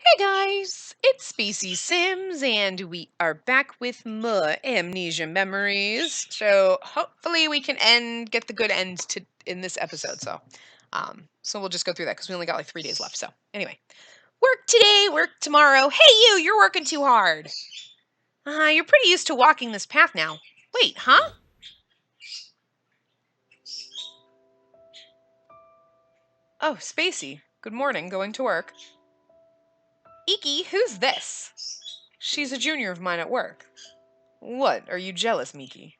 Hey guys, it's Spacey Sims, and we are back with more Amnesia memories. So hopefully we can get the good end to in this episode. So we'll just go through that because we only got like 3 days left. So anyway, work today, work tomorrow. Hey you're working too hard. You're pretty used to walking this path now. Wait, huh? Oh, Spacey. Good morning. Going to work. Iki, who's this? She's a junior of mine at work. What? Are you jealous, Miki?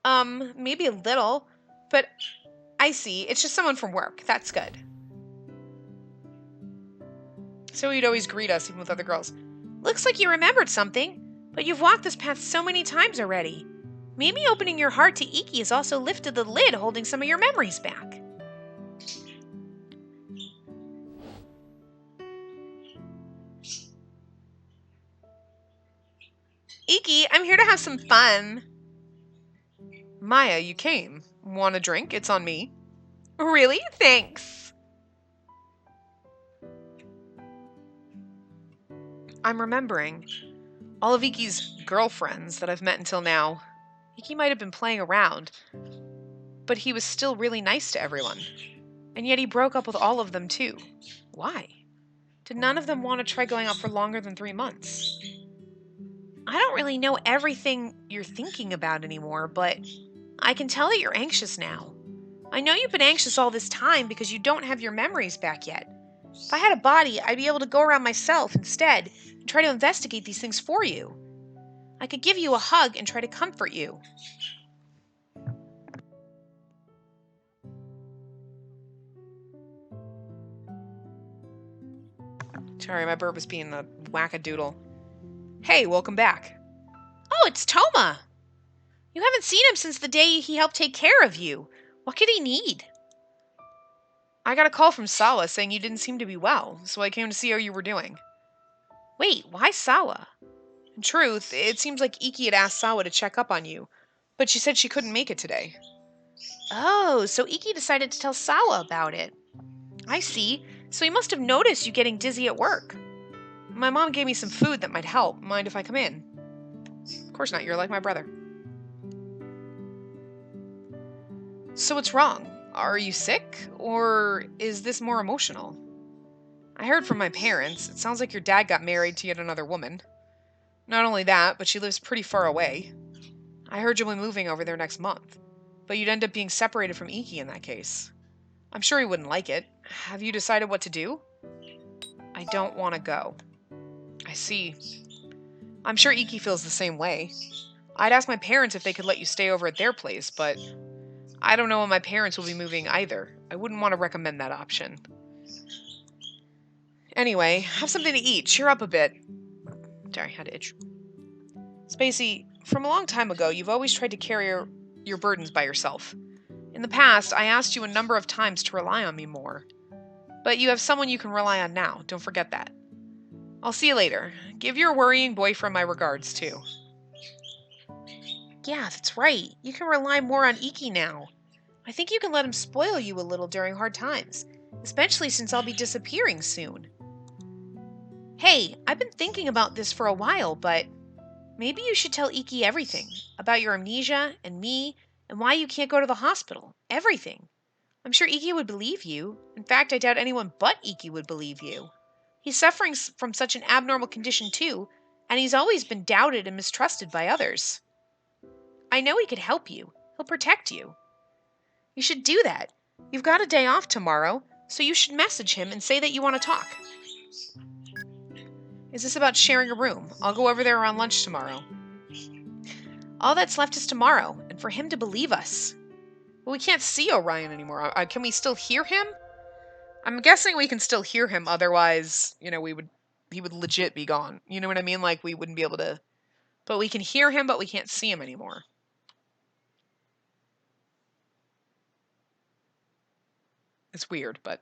Maybe a little, but I see. It's just someone from work. That's good. So he'd always greet us, even with other girls. Looks like you remembered something, but you've walked this path so many times already. Maybe opening your heart to Iki has also lifted the lid holding some of your memories back. Iki, I'm here to have some fun. Maya, you came. Want a drink? It's on me. Really? Thanks. I'm remembering all of Iki's girlfriends that I've met until now. Iki might have been playing around, but he was still really nice to everyone. And yet he broke up with all of them too. Why? Did none of them want to try going out for longer than 3 months? I don't really know everything you're thinking about anymore, but I can tell that you're anxious now. I know you've been anxious all this time because you don't have your memories back yet. If I had a body, I'd be able to go around myself instead and try to investigate these things for you. I could give you a hug and try to comfort you. Sorry, my burp was being a wackadoodle. Hey, welcome back. Oh, it's Toma! You haven't seen him since the day he helped take care of you. What could he need? I got a call from Sawa saying you didn't seem to be well, so I came to see how you were doing. Wait, why Sawa? In truth, it seems like Iki had asked Sawa to check up on you, but she said she couldn't make it today. Oh, so Iki decided to tell Sawa about it. I see. So he must have noticed you getting dizzy at work. My mom gave me some food that might help. Mind if I come in? Of course not, you're like my brother. So what's wrong? Are you sick? Or is this more emotional? I heard from my parents. It sounds like your dad got married to yet another woman. Not only that, but she lives pretty far away. I heard you'll be moving over there next month. But you'd end up being separated from Iki in that case. I'm sure he wouldn't like it. Have you decided what to do? I don't want to go. I see. I'm sure Iki feels the same way. I'd ask my parents if they could let you stay over at their place, but I don't know when my parents will be moving either. I wouldn't want to recommend that option. Anyway, have something to eat. Cheer up a bit. Sorry, I had to itch. Spacey, from a long time ago, you've always tried to carry your burdens by yourself. In the past, I asked you a number of times to rely on me more. But you have someone you can rely on now. Don't forget that. I'll see you later. Give your worrying boyfriend my regards, too. Yeah, that's right. You can rely more on Iki now. I think you can let him spoil you a little during hard times, especially since I'll be disappearing soon. Hey, I've been thinking about this for a while, but maybe you should tell Iki everything about your amnesia and me and why you can't go to the hospital. Everything. I'm sure Iki would believe you. In fact, I doubt anyone but Iki would believe you. He's suffering from such an abnormal condition, too, and he's always been doubted and mistrusted by others. I know he could help you. He'll protect you. You should do that. You've got a day off tomorrow, so you should message him and say that you want to talk. Is this about sharing a room? I'll go over there around lunch tomorrow. All that's left is tomorrow, and for him to believe us. Well, we can't see Orion anymore. Can we still hear him? I'm guessing we can still hear him, otherwise, he would legit be gone. You know what I mean? Like, we wouldn't be able to... But we can hear him, but we can't see him anymore. It's weird, but...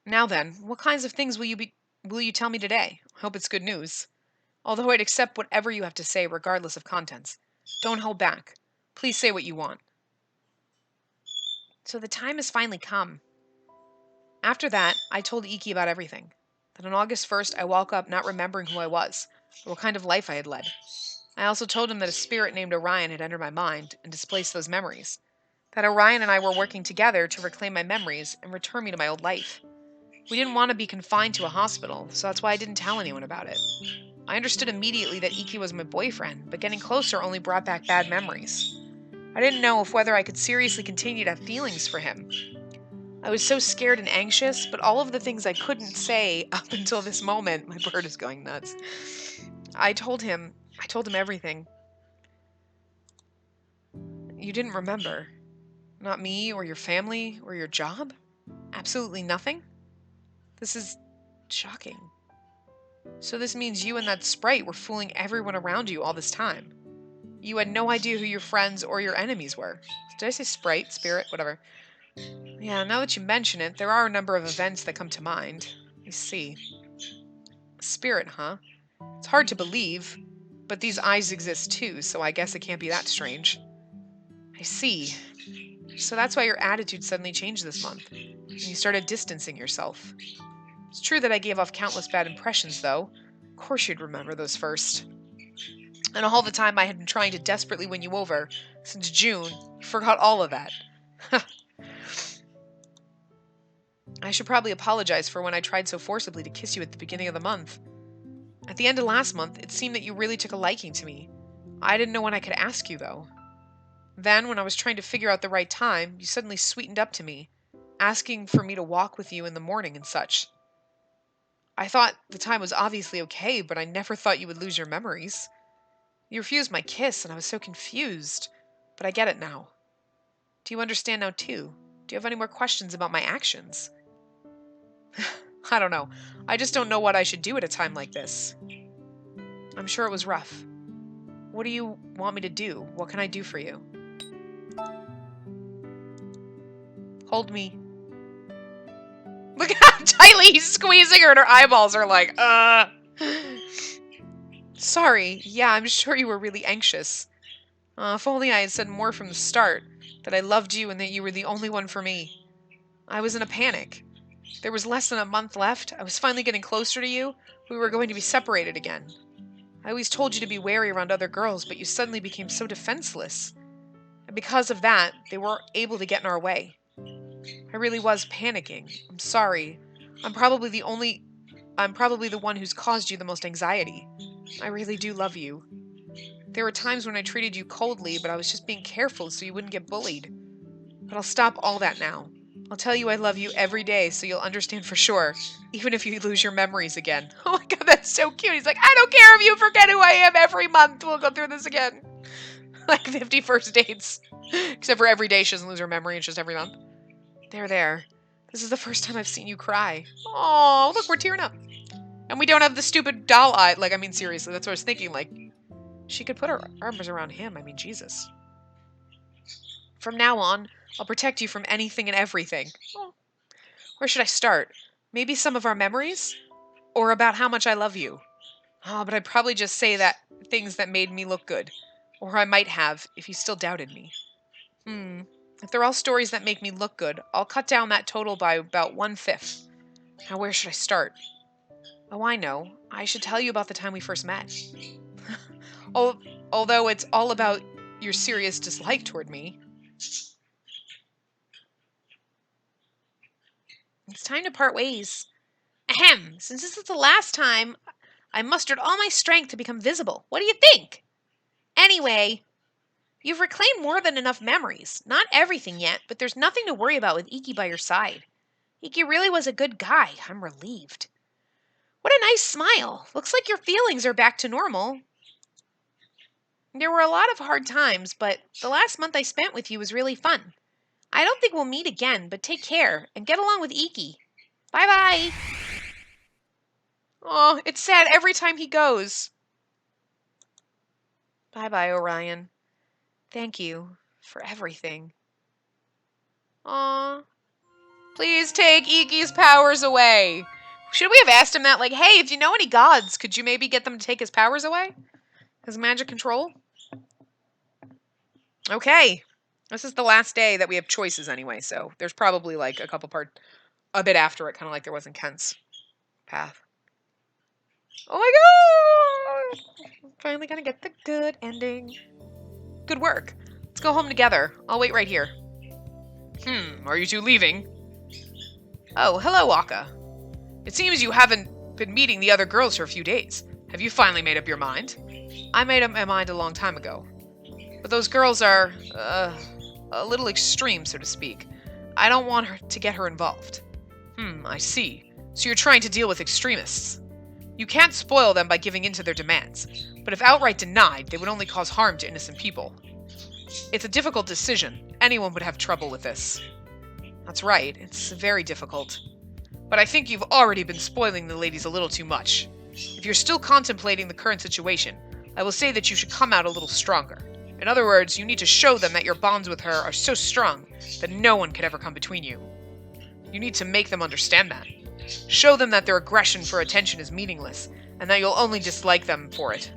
Now then, what kinds of things will you tell me today? Hope it's good news. Although I'd accept whatever you have to say, regardless of contents. Don't hold back. Please say what you want. So the time has finally come. After that, I told Iki about everything. That on August 1st, I woke up not remembering who I was, or what kind of life I had led. I also told him that a spirit named Orion had entered my mind and displaced those memories. That Orion and I were working together to reclaim my memories and return me to my old life. We didn't want to be confined to a hospital, so that's why I didn't tell anyone about it. I understood immediately that Iki was my boyfriend, but getting closer only brought back bad memories. I didn't know if whether I could seriously continue to have feelings for him. I was so scared and anxious, but all of the things I couldn't say up until this moment, my bird is going nuts. I told him everything. You didn't remember. Not me or your family or your job? Absolutely nothing? This is shocking. So this means you and that sprite were fooling everyone around you all this time. You had no idea who your friends or your enemies were. Did I say sprite, spirit, whatever? Yeah, now that you mention it, there are a number of events that come to mind. I see. Spirit, huh? It's hard to believe, but these eyes exist too, so I guess it can't be that strange. I see. So that's why your attitude suddenly changed this month, and you started distancing yourself. It's true that I gave off countless bad impressions, though. Of course you'd remember those first. And all the time I had been trying to desperately win you over, since June, you forgot all of that. I should probably apologize for when I tried so forcibly to kiss you at the beginning of the month. At the end of last month, it seemed that you really took a liking to me. I didn't know when I could ask you, though. Then, when I was trying to figure out the right time, you suddenly sweetened up to me, asking for me to walk with you in the morning and such. I thought the time was obviously okay, but I never thought you would lose your memories. You refused my kiss, and I was so confused. But I get it now. Do you understand now, too? Do you have any more questions about my actions? I don't know. I just don't know what I should do at a time like this. I'm sure it was rough. What do you want me to do? What can I do for you? Hold me. Look how tightly he's squeezing her and her eyeballs are like, Sorry. Yeah, I'm sure you were really anxious. If only I had said more from the start, that I loved you and that you were the only one for me. I was in a panic. There was less than a month left. I was finally getting closer to you. We were going to be separated again. I always told you to be wary around other girls, but you suddenly became so defenseless. And because of that, they were able to get in our way. I really was panicking. I'm sorry. I'm probably the one who's caused you the most anxiety. I really do love you. There were times when I treated you coldly, but I was just being careful so you wouldn't get bullied. But I'll stop all that now. I'll tell you I love you every day so you'll understand for sure, even if you lose your memories again. Oh my god, that's so cute. He's like, I don't care if you forget who I am every month. We'll go through this again. Like 50 first dates. Except for every day she doesn't lose her memory, it's just every month. There. This is the first time I've seen you cry. Oh, look, we're tearing up. And we don't have the stupid doll eye. Like, I mean, seriously, that's what I was thinking. Like, she could put her arms around him. I mean, Jesus. From now on, I'll protect you from anything and everything. Oh. Where should I start? Maybe some of our memories? Or about how much I love you? Oh, but I'd probably just say that things that made me look good. Or I might have, if you still doubted me. If they're all stories that make me look good, I'll cut down that total by about 1/5. Now, where should I start? Oh, I know. I should tell you about the time we first met. Although it's all about your serious dislike toward me. It's time to part ways. Ahem. Since this is the last time, I mustered all my strength to become visible. What do you think? Anyway, you've reclaimed more than enough memories. Not everything yet, but there's nothing to worry about with Iki by your side. Iki really was a good guy. I'm relieved. What a nice smile. Looks like your feelings are back to normal. There were a lot of hard times, but the last month I spent with you was really fun. I don't think we'll meet again, but take care and get along with Iki. Bye-bye. Oh, it's sad every time he goes. Bye-bye, Orion. Thank you for everything. Aw. Please take Iki's powers away. Should we have asked him that? Like, hey, if you know any gods, could you maybe get them to take his powers away? His magic control? Okay. This is the last day that we have choices anyway, so there's probably like a couple part. a bit after it, kind of like there was in Kent's path. Oh my god! Finally gonna get the good ending. Good work. Let's go home together. I'll wait right here. Are you two leaving? Oh, hello, Waka. It seems you haven't been meeting the other girls for a few days. Have you finally made up your mind? I made up my mind a long time ago. But those girls are, a little extreme, so to speak. I don't want her to get her involved. I see. So you're trying to deal with extremists. You can't spoil them by giving in to their demands, but if outright denied, they would only cause harm to innocent people. It's a difficult decision. Anyone would have trouble with this. That's right, it's very difficult. But I think you've already been spoiling the ladies a little too much. If you're still contemplating the current situation, I will say that you should come out a little stronger. In other words, you need to show them that your bonds with her are so strong that no one could ever come between you. You need to make them understand that. Show them that their aggression for attention is meaningless, and that you'll only dislike them for it.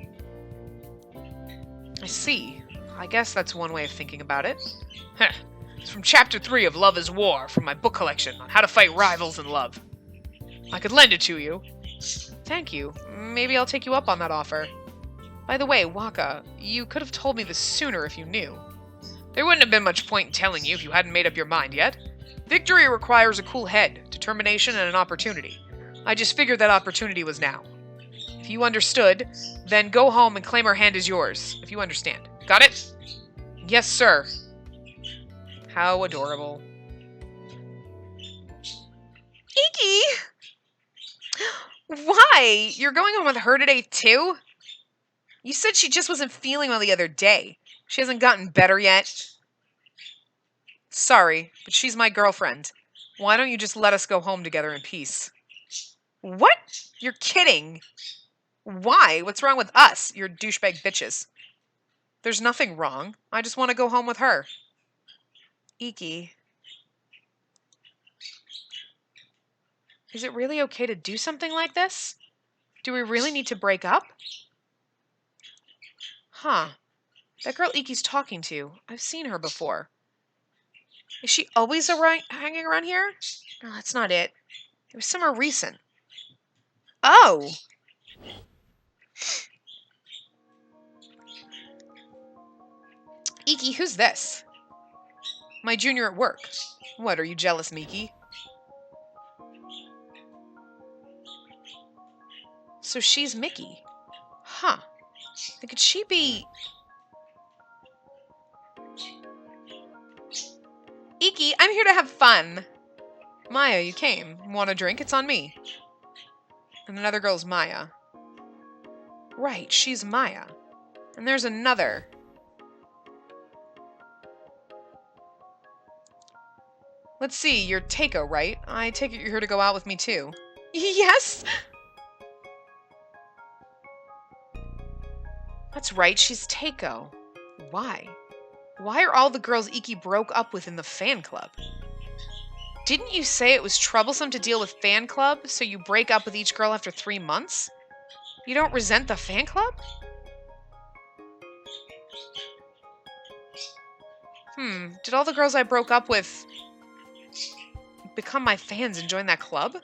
I see. I guess that's one way of thinking about it. It's from Chapter 3 of Love is War, from my book collection on how to fight rivals in love. I could lend it to you. Thank you. Maybe I'll take you up on that offer. By the way, Waka, you could have told me this sooner if you knew. There wouldn't have been much point in telling you if you hadn't made up your mind yet. Victory requires a cool head, determination, and an opportunity. I just figured that opportunity was now. If you understood, then go home and claim her hand as yours, if you understand. Got it? Yes, sir. How adorable. Iki! Why? You're going home with her today, too? You said she just wasn't feeling well the other day. She hasn't gotten better yet. Sorry, but she's my girlfriend. Why don't you just let us go home together in peace? What? You're kidding. Why? What's wrong with us, you douchebag bitches? There's nothing wrong. I just want to go home with her. Iki. Is it really okay to do something like this? Do we really need to break up? Huh. That girl Iki's talking to. I've seen her before. Is she always hanging around here? No, that's not it. It was somewhere recent. Oh! Iki, who's this? My junior at work. What, are you jealous, Miki? So she's Mickey. Huh. Then could she be... Iki, I'm here to have fun. Maya, you came. Want a drink? It's on me. And another girl's Maya. Right, she's Maya. And there's another. Let's see, you're Takeo, right? I take it you're here to go out with me too. Yes! That's right, she's Takeo. Why? Why are all the girls Iki broke up with in the fan club? Didn't you say it was troublesome to deal with fan club, so you break up with each girl after 3 months? You don't resent the fan club? Did all the girls I broke up with become my fans and join that club?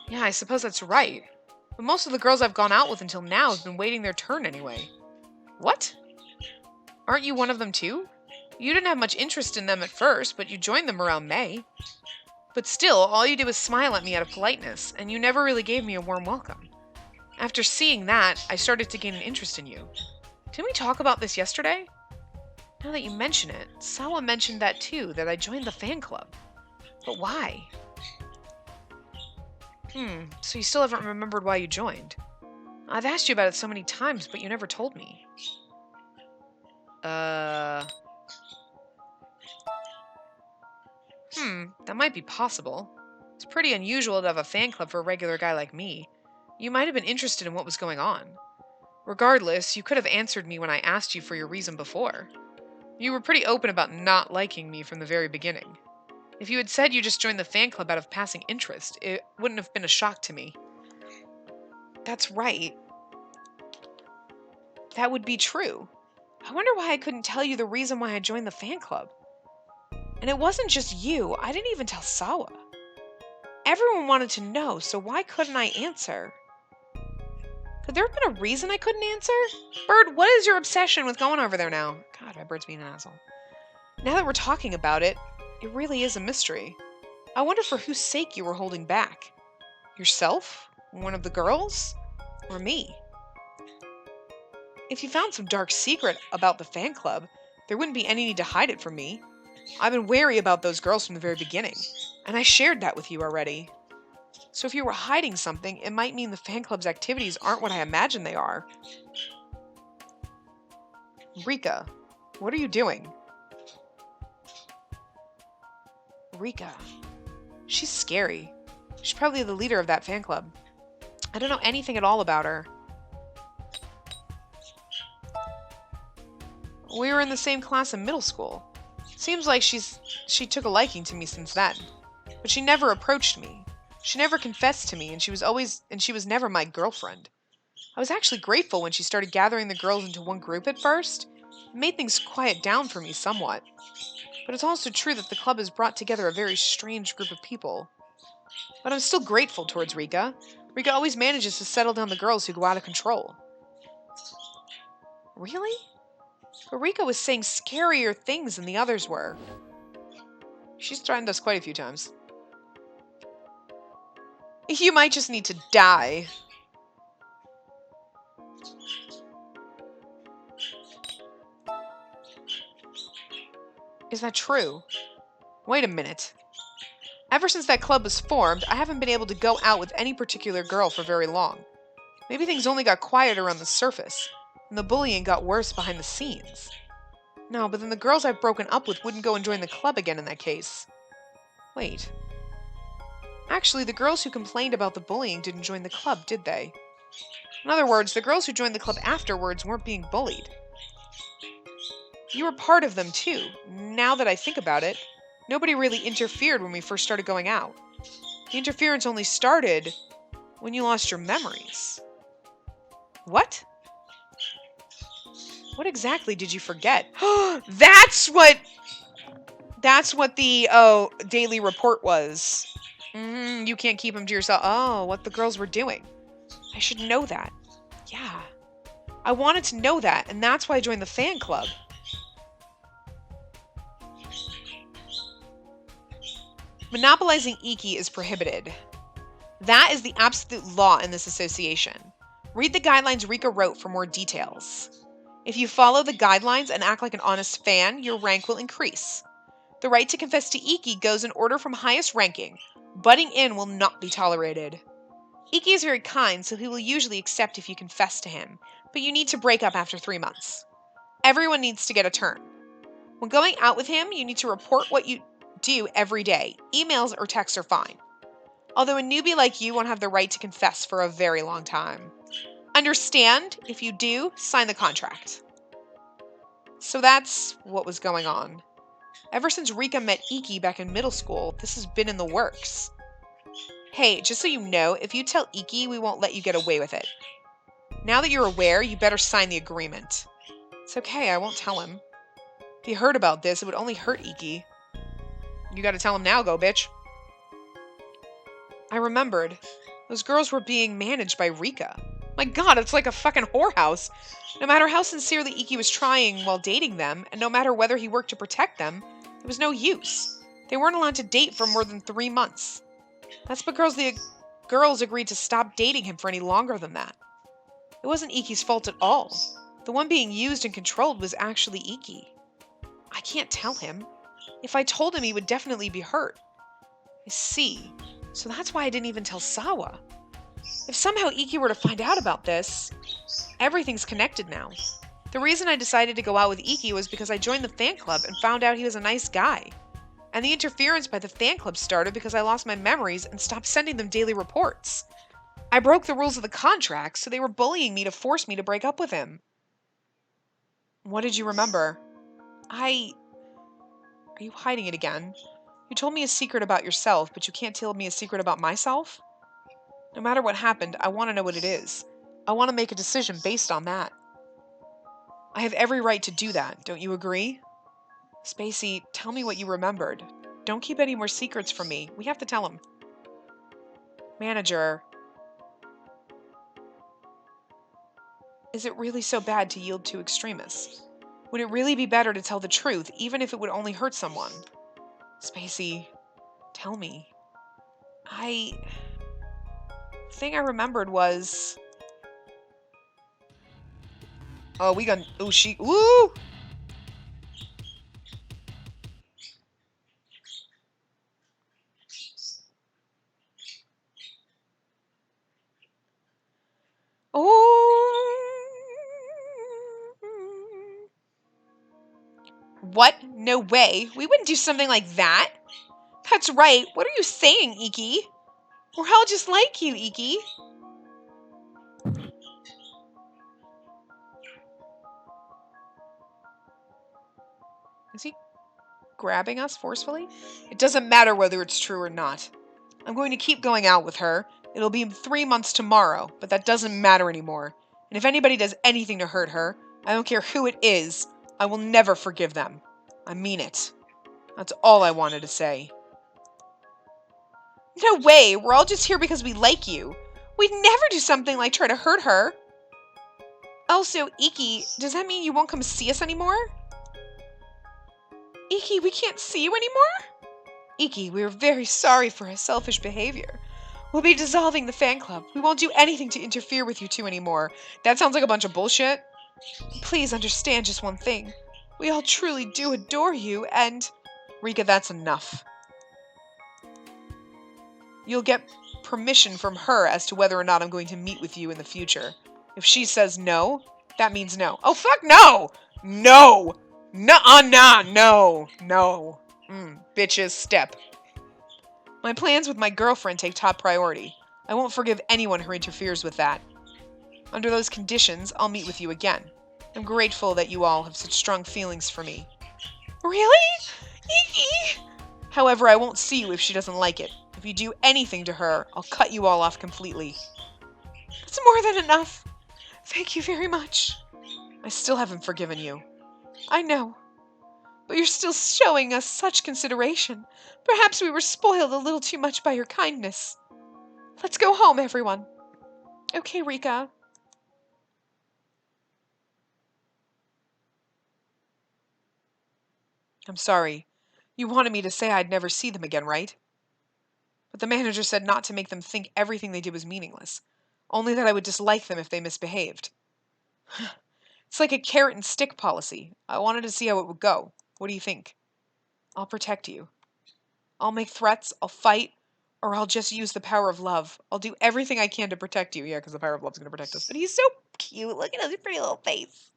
Yeah, I suppose that's right. But most of the girls I've gone out with until now have been waiting their turn anyway. What? Aren't you one of them too? You didn't have much interest in them at first, but you joined them around May. But still, all you did was smile at me out of politeness, and you never really gave me a warm welcome. After seeing that, I started to gain an interest in you. Didn't we talk about this yesterday? Now that you mention it, Sawa mentioned that too, that I joined the fan club. But why? So you still haven't remembered why you joined. I've asked you about it so many times, but you never told me. That might be possible. It's pretty unusual to have a fan club for a regular guy like me. You might have been interested in what was going on. Regardless, you could have answered me when I asked you for your reason before. You were pretty open about not liking me from the very beginning. If you had said you just joined the fan club out of passing interest, it wouldn't have been a shock to me. That's right. That would be true. I wonder why I couldn't tell you the reason why I joined the fan club. And it wasn't just you. I didn't even tell Sawa. everyone wanted to know, so why couldn't I answer? Could there have been a reason I couldn't answer? Bird, what is your obsession with going over there now? God, my bird's being an asshole. Now that we're talking about it, it really is a mystery. I wonder for whose sake you were holding back. Yourself? One of the girls? Or me? If you found some dark secret about the fan club, there wouldn't be any need to hide it from me. I've been wary about those girls from the very beginning, and I shared that with you already. So if you were hiding something, it might mean the fan club's activities aren't what I imagine they are. Rika, what are you doing? Rika. She's scary. She's probably the leader of that fan club. I don't know anything at all about her. We were in the same class in middle school. Seems like she took a liking to me since then. But she never approached me. She never confessed to me, and she was never my girlfriend. I was actually grateful when she started gathering the girls into one group at first. It made things quiet down for me somewhat. But it's also true that the club has brought together a very strange group of people. But I'm still grateful towards Rika. Rika always manages to settle down the girls who go out of control. Really? But Rika was saying scarier things than the others were. She's threatened us quite a few times. You might just need to die. Is that true? Wait a minute. Ever since that club was formed, I haven't been able to go out with any particular girl for very long. Maybe things only got quieter on the surface, and the bullying got worse behind the scenes. No, but then the girls I've broken up with wouldn't go and join the club again in that case. Wait. Actually, the girls who complained about the bullying didn't join the club, did they? In other words, the girls who joined the club afterwards weren't being bullied. You were part of them too. Now that I think about it, nobody really interfered when we first started going out. The interference only started when you lost your memories. What? What exactly did you forget? That's what the daily report was. You can't keep them to yourself. Oh, what the girls were doing. I should know that. Yeah. I wanted to know that, and that's why I joined the fan club. Monopolizing Iki is prohibited. That is the absolute law in this association. Read the guidelines Rika wrote for more details. If you follow the guidelines and act like an honest fan, your rank will increase. The right to confess to Iki goes in order from highest ranking. Butting in will not be tolerated. Iki is very kind, so he will usually accept if you confess to him, but you need to break up after 3 months. Everyone needs to get a turn. When going out with him, you need to report what you do every day. Emails or texts are fine. Although a newbie like you won't have the right to confess for a very long time. Understand? If you do, sign the contract. So that's what was going on. Ever since Rika met Iki back in middle school, this has been in the works. Hey, just so you know, if you tell Iki, we won't let you get away with it. Now that you're aware, you better sign the agreement. It's okay, I won't tell him. If he heard about this, it would only hurt Iki. You gotta tell him now, go bitch. I remembered. Those girls were being managed by Rika. My god, it's like a fucking whorehouse. No matter how sincerely Iki was trying while dating them, and no matter whether he worked to protect them, it was no use. They weren't allowed to date for more than 3 months. That's because the girls agreed to stop dating him for any longer than that. It wasn't Iki's fault at all. The one being used and controlled was actually Iki. I can't tell him. If I told him, he would definitely be hurt. I see. So that's why I didn't even tell Sawa. If somehow Iki were to find out about this, everything's connected now. The reason I decided to go out with Iki was because I joined the fan club and found out he was a nice guy. And the interference by the fan club started because I lost my memories and stopped sending them daily reports. I broke the rules of the contract, so they were bullying me to force me to break up with him. What did you remember? Are you hiding it again? You told me a secret about yourself, but you can't tell me a secret about myself? No matter what happened, I want to know what it is. I want to make a decision based on that. I have every right to do that, don't you agree? Spacey, tell me what you remembered. Don't keep any more secrets from me. We have to tell him. Manager, is it really so bad to yield to extremists? Would it really be better to tell the truth, even if it would only hurt someone? Spacey, tell me. The thing I remembered was... Oh, we got... Ooh, she... Ooh! Oh! What? No way. We wouldn't do something like that. That's right. What are you saying, Iki? We're all just like you, Iki. Is he grabbing us forcefully? It doesn't matter whether it's true or not. I'm going to keep going out with her. It'll be 3 months tomorrow, but that doesn't matter anymore. And if anybody does anything to hurt her, I don't care who it is, I will never forgive them. I mean it. That's all I wanted to say. No way! We're all just here because we like you. We'd never do something like try to hurt her. Also, Iki, does that mean you won't come see us anymore? Iki, we can't see you anymore? Iki, we are very sorry for our selfish behavior. We'll be dissolving the fan club. We won't do anything to interfere with you two anymore. That sounds like a bunch of bullshit. Please understand just one thing. We all truly do adore you, and... Rika, that's enough. You'll get permission from her as to whether or not I'm going to meet with you in the future. If she says no, that means no. Oh, fuck no! No! Nuh-uh-nah, no! No. Bitches, step. My plans with my girlfriend take top priority. I won't forgive anyone who interferes with that. Under those conditions, I'll meet with you again. I'm grateful that you all have such strong feelings for me. Really? Eee! However, I won't see you if she doesn't like it. If you do anything to her, I'll cut you all off completely. It's more than enough. Thank you very much. I still haven't forgiven you. I know. But you're still showing us such consideration. Perhaps we were spoiled a little too much by your kindness. Let's go home, everyone. Okay, Rika. I'm sorry. You wanted me to say I'd never see them again, right? But the manager said not to make them think everything they did was meaningless. Only that I would dislike them if they misbehaved. It's like a carrot and stick policy. I wanted to see how it would go. What do you think? I'll protect you. I'll make threats, I'll fight, or I'll just use the power of love. I'll do everything I can to protect you. Yeah, because the power of love's going to protect us. But he's so cute. Look at his pretty little face.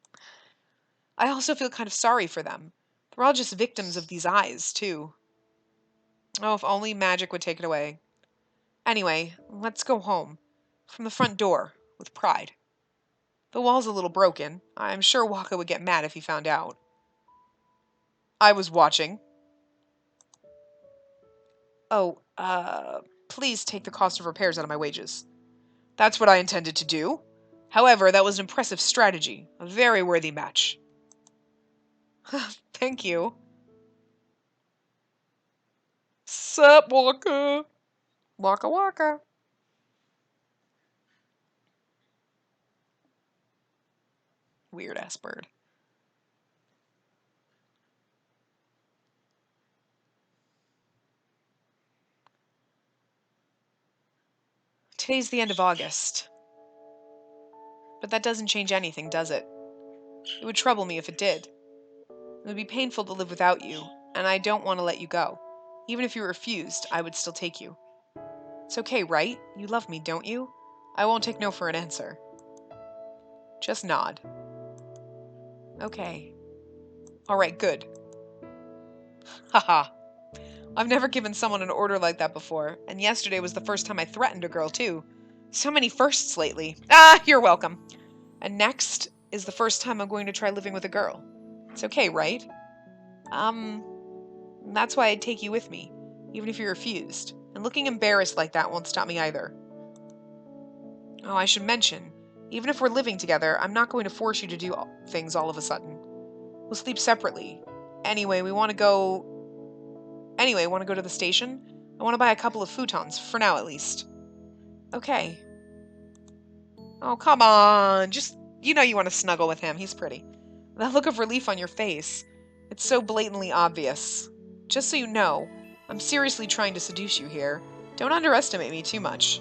I also feel kind of sorry for them. They're all just victims of these eyes, too. Oh, if only magic would take it away. Anyway, let's go home. From the front door, with pride. The wall's a little broken. I'm sure Waka would get mad if he found out. I was watching. Oh, please take the cost of repairs out of my wages. That's what I intended to do. However, that was an impressive strategy. A very worthy match. Thank you. Sup, Waka? Waka waka. Weird-ass bird. Today's the end of August. But that doesn't change anything, does it? It would trouble me if it did. It would be painful to live without you, and I don't want to let you go. Even if you refused, I would still take you. It's okay, right? You love me, don't you? I won't take no for an answer. Just nod. Okay. Alright, good. Haha. I've never given someone an order like that before, and yesterday was the first time I threatened a girl, too. So many firsts lately. Ah, you're welcome. And next is the first time I'm going to try living with a girl. It's okay, right? That's why I'd take you with me, even if you refused. And looking embarrassed like that won't stop me either. Oh, I should mention, even if we're living together, I'm not going to force you to do things all of a sudden. We'll sleep separately. Anyway, want to go to the station? I want to buy a couple of futons, for now at least. Okay. Oh, come on. Just, you know you want to snuggle with him. He's pretty. That look of relief on your face. It's so blatantly obvious. Just so you know, I'm seriously trying to seduce you here. Don't underestimate me too much.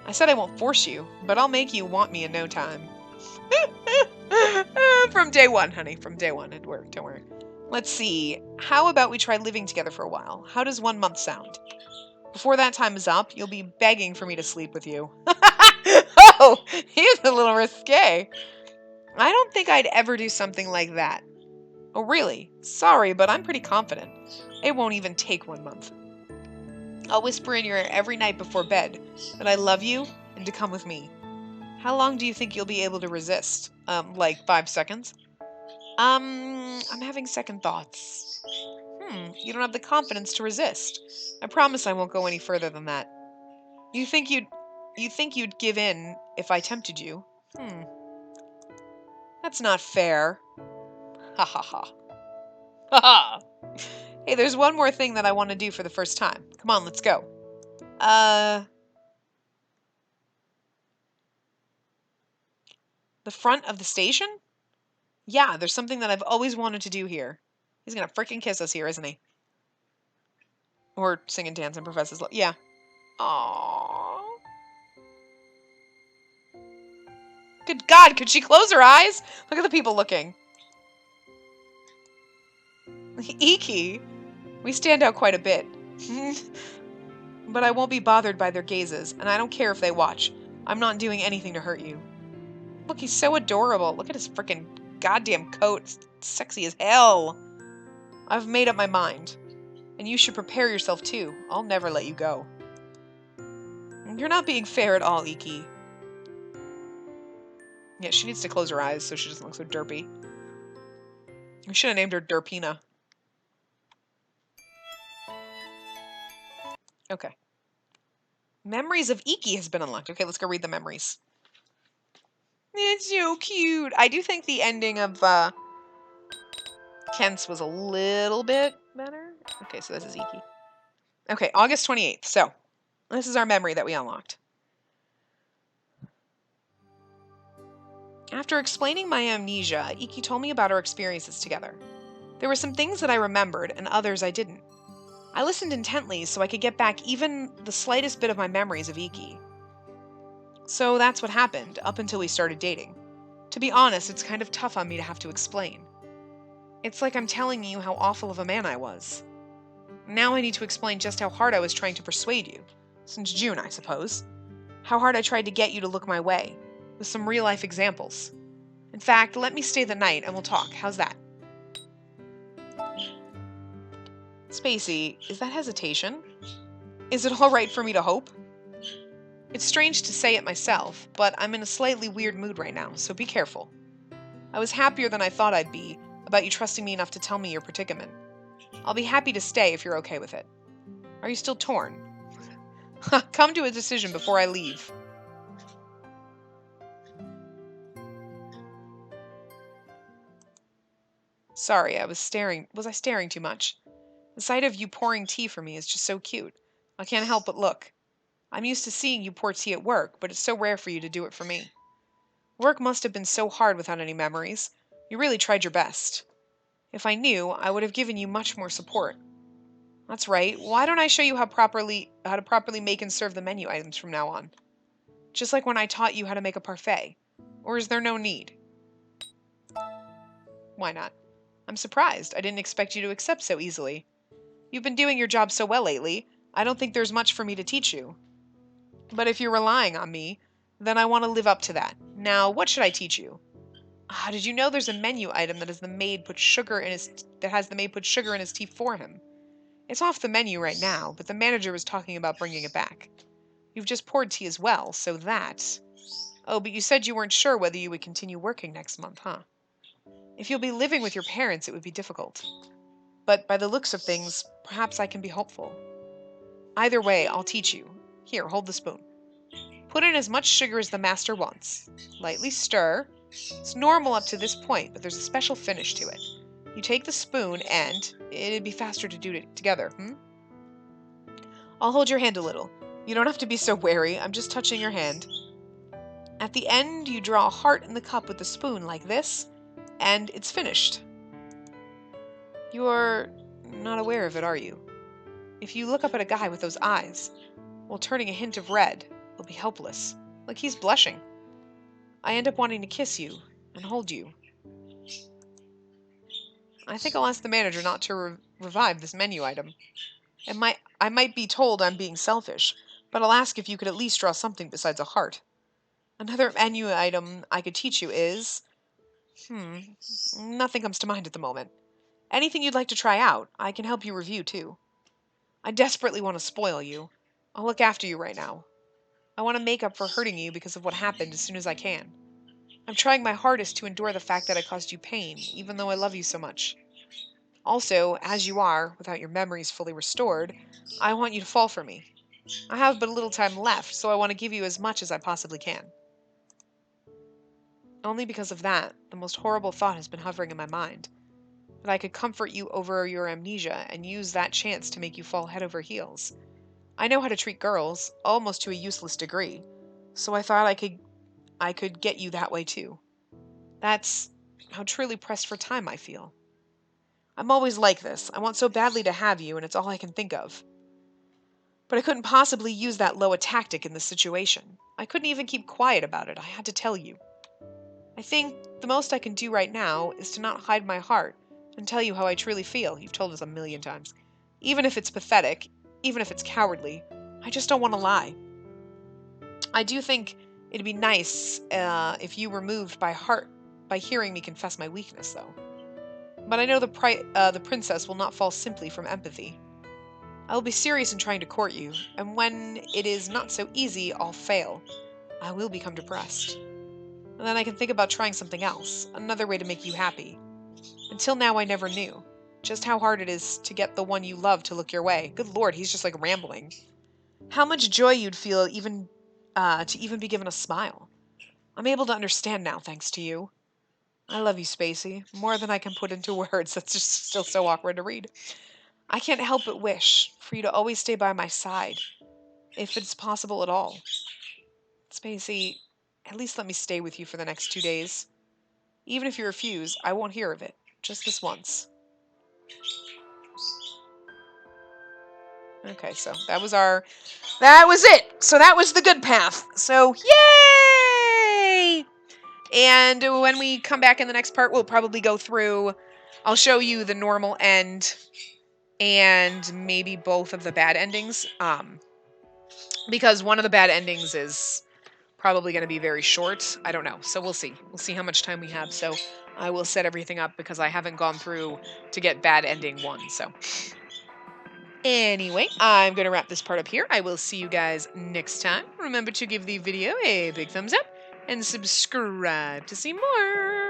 I said I won't force you, but I'll make you want me in no time. From day one, honey. From day one. It'd work. Don't worry. Let's see. How about we try living together for a while? How does 1 month sound? Before that time is up, you'll be begging for me to sleep with you. Oh, he's a little risque. I don't think I'd ever do something like that. Oh, really? Sorry, but I'm pretty confident. It won't even take 1 month. I'll whisper in your ear every night before bed that I love you and to come with me. How long do you think you'll be able to resist? Like 5 seconds? I'm having second thoughts. You don't have the confidence to resist. I promise I won't go any further than that. You think you'd give in if I tempted you? That's not fair. Ha ha ha. Ha ha. Hey, there's one more thing that I want to do for the first time. Come on, let's go. The front of the station? Yeah, there's something that I've always wanted to do here. He's gonna frickin' kiss us here, isn't he? Or sing and dance and profess his love. Yeah. Aww. Good God, could she close her eyes? Look at the people looking. Iki. We stand out quite a bit. But I won't be bothered by their gazes, and I don't care if they watch. I'm not doing anything to hurt you. Look, he's so adorable. Look at his frickin' goddamn coat. It's sexy as hell. I've made up my mind. And you should prepare yourself too. I'll never let you go. You're not being fair at all, Iki. Yeah, she needs to close her eyes so she doesn't look so derpy. We should have named her Derpina. Okay. Memories of Iki has been unlocked. Okay, let's go read the memories. It's so cute. I do think the ending of Kent's was a little bit better. Okay, so this is Iki. Okay, August 28th. So, this is our memory that we unlocked. After explaining my amnesia, Iki told me about our experiences together. There were some things that I remembered and others I didn't. I listened intently so I could get back even the slightest bit of my memories of Iki. So that's what happened, up until we started dating. To be honest, it's kind of tough on me to have to explain. It's like I'm telling you how awful of a man I was. Now I need to explain just how hard I was trying to persuade you. Since June, I suppose. How hard I tried to get you to look my way. With some real-life examples. In fact, let me stay the night and we'll talk. How's that? Spacey, is that hesitation? Is it alright for me to hope? It's strange to say it myself, but I'm in a slightly weird mood right now, so be careful. I was happier than I thought I'd be about you trusting me enough to tell me your predicament. I'll be happy to stay if you're okay with it. Are you still torn? Come to a decision before I leave. Sorry, was I staring too much? The sight of you pouring tea for me is just so cute. I can't help but look. I'm used to seeing you pour tea at work, but it's so rare for you to do it for me. Work must have been so hard without any memories. You really tried your best. If I knew, I would have given you much more support. That's right. Why don't I show you how to properly make and serve the menu items from now on? Just like when I taught you how to make a parfait. Or is there no need? Why not? I'm surprised. I didn't expect you to accept so easily. You've been doing your job so well lately. I don't think there's much for me to teach you. But if you're relying on me, then I want to live up to that. Now, what should I teach you? Did you know there's a menu item that has the maid put sugar in his tea for him? It's off the menu right now, but the manager was talking about bringing it back. You've just poured tea as well, so that... Oh, but you said you weren't sure whether you would continue working next month, huh? If you'll be living with your parents, it would be difficult. But by the looks of things, perhaps I can be hopeful. Either way, I'll teach you. Here, hold the spoon. Put in as much sugar as the master wants. Lightly stir. It's normal up to this point, but there's a special finish to it. You take the spoon and... It'd be faster to do it together, I'll hold your hand a little. You don't have to be so wary. I'm just touching your hand. At the end, you draw a heart in the cup with the spoon like this, and it's finished. You're not aware of it, are you? If you look up at a guy with those eyes, while turning a hint of red, he'll be helpless, like he's blushing. I end up wanting to kiss you and hold you. I think I'll ask the manager not to revive this menu item. I might be told I'm being selfish, but I'll ask if you could at least draw something besides a heart. Another menu item I could teach you is... nothing comes to mind at the moment. Anything you'd like to try out, I can help you review too. I desperately want to spoil you. I'll look after you right now. I want to make up for hurting you because of what happened as soon as I can. I'm trying my hardest to endure the fact that I caused you pain, even though I love you so much. Also, as you are, without your memories fully restored, I want you to fall for me. I have but little time left, so I want to give you as much as I possibly can. Only because of that, the most horrible thought has been hovering in my mind. That I could comfort you over your amnesia and use that chance to make you fall head over heels. I know how to treat girls, almost to a useless degree, so I thought I could get you that way too. That's how truly pressed for time I feel. I'm always like this. I want so badly to have you, and it's all I can think of. But I couldn't possibly use that low a tactic in this situation. I couldn't even keep quiet about it. I had to tell you. I think the most I can do right now is to not hide my heart and tell you how I truly feel. You've told us a million times. Even if it's pathetic, even if it's cowardly, I just don't want to lie. I do think it'd be nice if you were moved by hearing me confess my weakness, though. But I know the princess will not fall simply from empathy. I will be serious in trying to court you, and when it is not so easy, I'll fail. I will become depressed. And then I can think about trying something else, another way to make you happy. Until now, I never knew just how hard it is to get the one you love to look your way. Good lord, he's just like rambling. How much joy you'd feel to even be given a smile. I'm able to understand now, thanks to you. I love you, Spacey, more than I can put into words. That's just still so awkward to read. I can't help but wish for you to always stay by my side, if it's possible at all. Spacey, at least let me stay with you for the next 2 days. Even if you refuse, I won't hear of it. Just this once. Okay, so that was it. So that was the good path. So, yay! And when we come back in the next part, we'll probably go through, I'll show you the normal end and maybe both of the bad endings. Because one of the bad endings is probably going to be very short. I don't know. So we'll see. We'll see how much time we have. So I will set everything up because I haven't gone through to get bad ending 1. So anyway, I'm going to wrap this part up here. I will see you guys next time. Remember to give the video a big thumbs up and subscribe to see more.